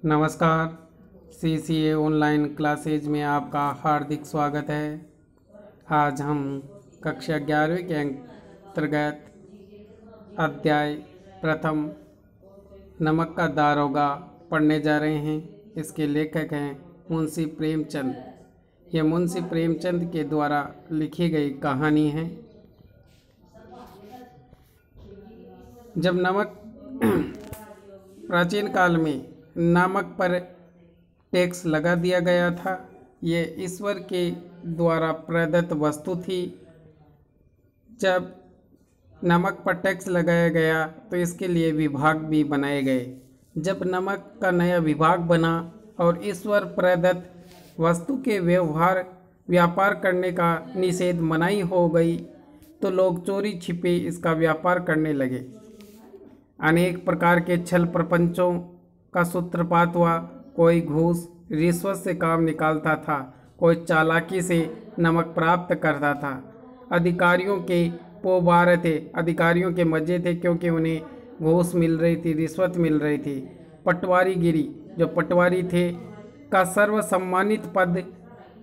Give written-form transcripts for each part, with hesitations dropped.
नमस्कार। CCA online classes में आपका हार्दिक स्वागत है। आज हम कक्षा 11वीं के अंतर्गत अध्याय प्रथम नमक का दारोगा पढ़ने जा रहे हैं। इसके लेखक हैं मुंशी प्रेमचंद। यह मुंशी प्रेमचंद के द्वारा लिखी गई कहानी है। जब नमक प्राचीन काल में नमक पर टैक्स लगा दिया गया था। ये ईश्वर के द्वारा प्रदत्त वस्तु थी। जब नमक पर टैक्स लगाया गया तो इसके लिए विभाग भी बनाए गए। जब नमक का नया विभाग बना और ईश्वर प्रदत्त वस्तु के व्यापार करने का निषेध मनाही हो गई तो लोग चोरी छिपे इसका व्यापार करने लगे। अनेक प्रकार के छल प्रपंचों का सूत्रपात हुआ। कोई घूस रिश्वत से काम निकालता था, कोई चालाकी से नमक प्राप्त करता था। अधिकारियों के पोबारे थे, अधिकारियों के मजे थे, क्योंकि उन्हें घूस मिल रही थी, रिश्वत मिल रही थी। पटवारीगिरी, जो पटवारी थे का सर्वसम्मानित पद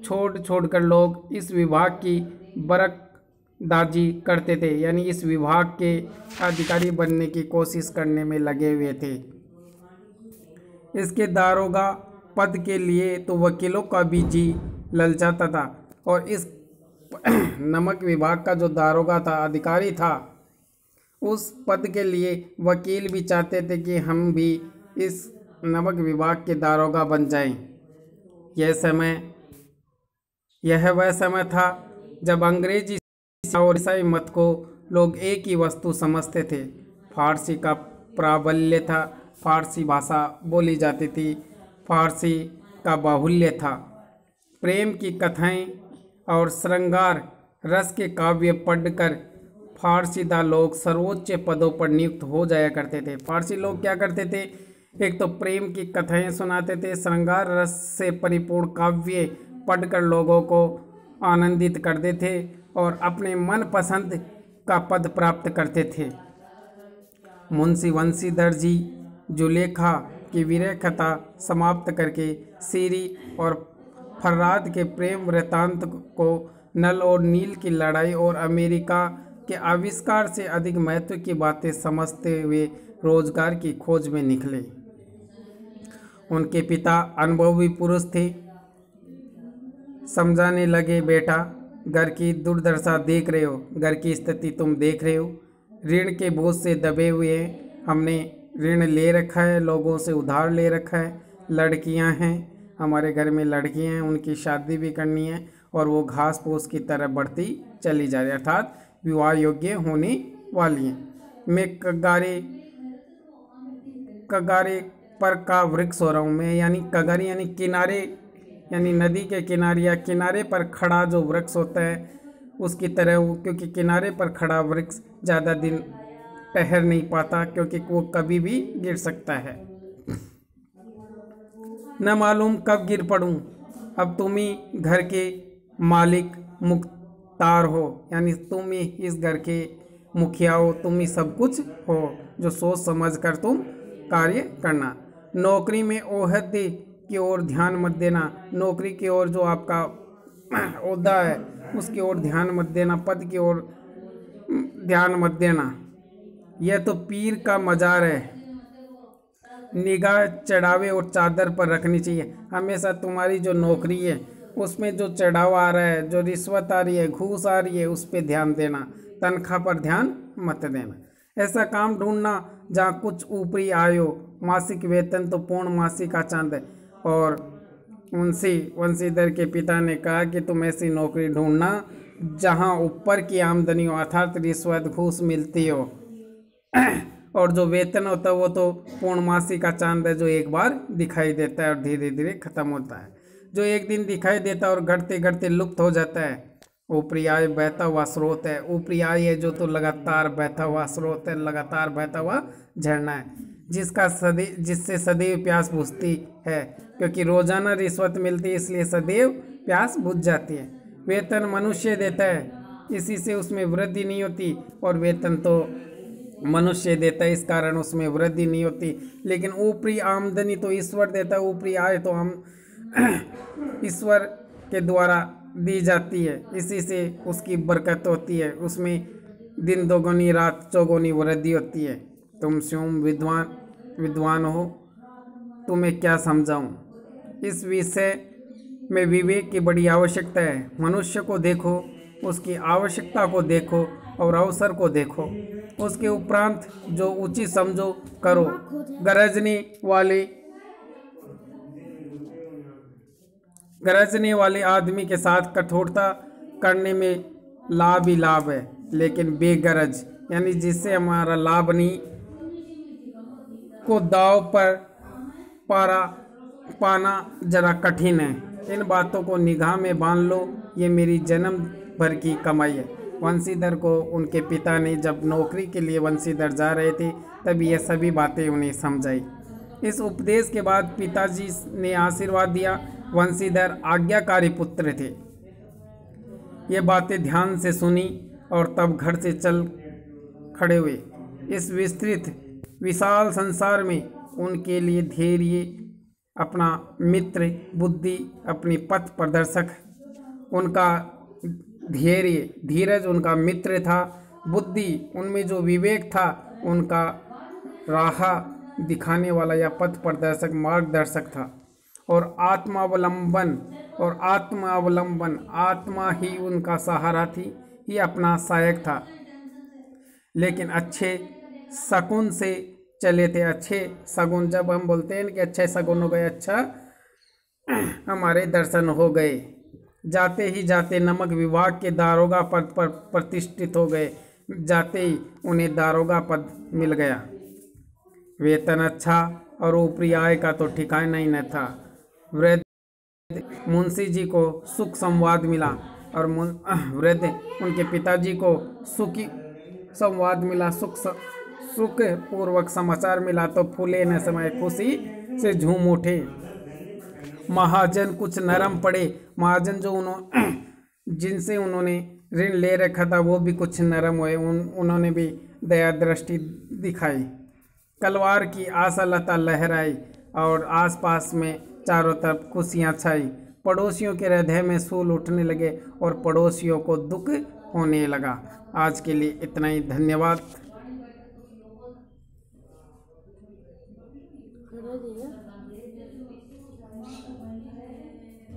छोड़कर लोग इस विभाग की बरकदाजी करते थे, यानी इस विभाग के अधिकारी बनने की कोशिश करने में लगे हुए थे। इसके दारोगा पद के लिए तो वकीलों का भी जी ललचाता था, और इस नमक विभाग का जो दारोगा था, अधिकारी था, उस पद के लिए वकील भी चाहते थे कि हम भी इस नमक विभाग के दारोगा बन जाएं। यह वह समय था जब अंग्रेजी और ईसाई मत को लोग एक ही वस्तु समझते थे। फारसी का प्राबल्य था, फारसी भाषा बोली जाती थी, फारसी का बाहुल्य था। प्रेम की कथाएं और श्रृंगार रस के काव्य पढ़कर फारसीदा लोग सर्वोच्च पदों पर नियुक्त हो जाया करते थे। फारसी लोग क्या करते थे, एक तो प्रेम की कथाएं सुनाते थे, श्रृंगार रस से परिपूर्ण काव्य पढ़कर लोगों को आनंदित करते थे और अपने मनपसंद का पद प्राप्त करते थे। मुंशी वंशीधर जी जुलेखा की वीर कथा समाप्त करके सीरी और फर्राद के प्रेम वृत्तांत को, नल और नील की लड़ाई और अमेरिका के आविष्कार से अधिक महत्व की बातें समझते हुए रोजगार की खोज में निकले। उनके पिता अनुभवी पुरुष थे। समझाने लगे, बेटा घर की दुर्दशा देख रहे हो, घर की स्थिति तुम देख रहे हो, ऋण के बोझ से दबे हुए हैं। हमने ऋण ले रखा है, लोगों से उधार ले रखा है। लड़कियां हैं, हमारे घर में लड़कियां हैं, उनकी शादी भी करनी है और वो घास फूस की तरह बढ़ती चली जा रही है, अर्थात विवाह योग्य होने वाली हैं। मैं कगारे पर का वृक्ष हो रहा हूँ। मैं यानी कगारी यानी किनारे, यानी नदी के किनारे या किनारे पर खड़ा जो वृक्ष होता है उसकी तरह हूँ, क्योंकि किनारे पर खड़ा वृक्ष ज़्यादा दिन ठहर नहीं पाता, क्योंकि वो कभी भी गिर सकता है। न मालूम कब गिर पड़ूं। अब तुम ही घर के मालिक मुख्तार हो, यानी तुम ही इस घर के मुखिया हो, तुम ही सब कुछ हो, जो सोच समझ कर तुम कार्य करना। नौकरी में ओहदे की ओर ध्यान मत देना, नौकरी की ओर जो आपका ओहदा है उसकी ओर ध्यान मत देना, पद की ओर ध्यान मत देना। यह तो पीर का मजार है। निगाह चढ़ावे और चादर पर रखनी चाहिए। हमेशा तुम्हारी जो नौकरी है उसमें जो चढ़ावा आ रहा है, जो रिश्वत आ रही है, घूस आ रही है, उस पर ध्यान देना, तनख्वाह पर ध्यान मत देना। ऐसा काम ढूंढना जहाँ कुछ ऊपरी आय हो। मासिक वेतन तो पूर्ण मासिक का चांद है। और वंशीधर के पिता ने कहा कि तुम ऐसी नौकरी ढूंढना जहाँ ऊपर की आमदनी हो, अर्थात रिश्वत घूस मिलती हो, और जो वेतन होता है वो तो पूर्णमासी का चांद है, जो एक बार दिखाई देता है और धीरे धीरे खत्म होता है। जो एक दिन दिखाई देता है और घटते घटते लुप्त हो जाता है। ऊपरी आय बहता हुआ स्रोत है। ऊपरी आय है जो तो लगातार बहता हुआ स्रोत है, लगातार बहता हुआ झरना है, जिससे सदैव प्यास बुझती है, क्योंकि रोजाना रिश्वत मिलती है, इसलिए सदैव प्यास बुझ जाती है। वेतन मनुष्य देता है, इसी से उसमें वृद्धि नहीं होती, और वेतन तो मनुष्य देता है, इस कारण उसमें वृद्धि नहीं होती। लेकिन ऊपरी आमदनी तो ईश्वर देता है, ऊपरी आय तो हम ईश्वर के द्वारा दी जाती है, इसी से उसकी बरकत होती है, उसमें दिन दोगुनी रात चौगुनी वृद्धि होती है। तुम स्वयं विद्वान हो, तुम्हें क्या समझाऊं। इस विषय में विवेक की बड़ी आवश्यकता है। मनुष्य को देखो, उसकी आवश्यकता को देखो और अवसर को देखो, उसके उपरांत जो उचित समझो करो। गरजने वाले आदमी के साथ कठोरता करने में लाभ ही लाभ है, लेकिन बेगरज यानी जिससे हमारा लाभ नहीं को दाव पर पाना जरा कठिन है। इन बातों को निगाह में बांध लो, ये मेरी जन्म भर की कमाई है। वंशीधर को उनके पिता ने जब नौकरी के लिए वंशीधर जा रहे थे तब ये सभी बातें उन्हें समझाई। इस उपदेश के बाद पिताजी ने आशीर्वाद दिया। वंशीधर आज्ञाकारी पुत्र थे। ये बातें ध्यान से सुनी और तब घर से चल खड़े हुए। इस विस्तृत विशाल संसार में उनके लिए धैर्य अपना मित्र, बुद्धि अपनी पथ प्रदर्शक, उनका धीरज उनका मित्र था, बुद्धि उनमें जो विवेक था उनका राह दिखाने वाला या पथ प्रदर्शक मार्गदर्शक था, और आत्मावलंबन आत्मा ही उनका सहारा थी, ही अपना सहायक था। लेकिन अच्छे शकुन से चले थे। अच्छे शगुन, जब हम बोलते हैं कि अच्छे शगुन हो गए, अच्छा हमारे दर्शन हो गए। जाते ही जाते नमक विभाग के दारोगा पद पर प्रतिष्ठित हो गए। जाते ही उन्हें दारोगा पद मिल गया। वेतन अच्छा और ऊपरी आय का तो ठिकाना ही न था। वृद्ध मुंशी जी को सुख संवाद मिला और वृद्ध उनके पिताजी को सुखी संवाद मिला, सुख पूर्वक समाचार मिला तो फूले न समय खुशी से झूम उठे। महाजन कुछ नरम पड़े। महाजन जो जिनसे उन्होंने ऋण ले रखा था वो भी कुछ नरम हुए, उन्होंने भी दया दृष्टि दिखाई। कलवार की आशा लता लहराई और आसपास में चारों तरफ खुशियां छाई। पड़ोसियों के हृदय में सूल उठने लगे और पड़ोसियों को दुख होने लगा। आज के लिए इतना ही, धन्यवाद।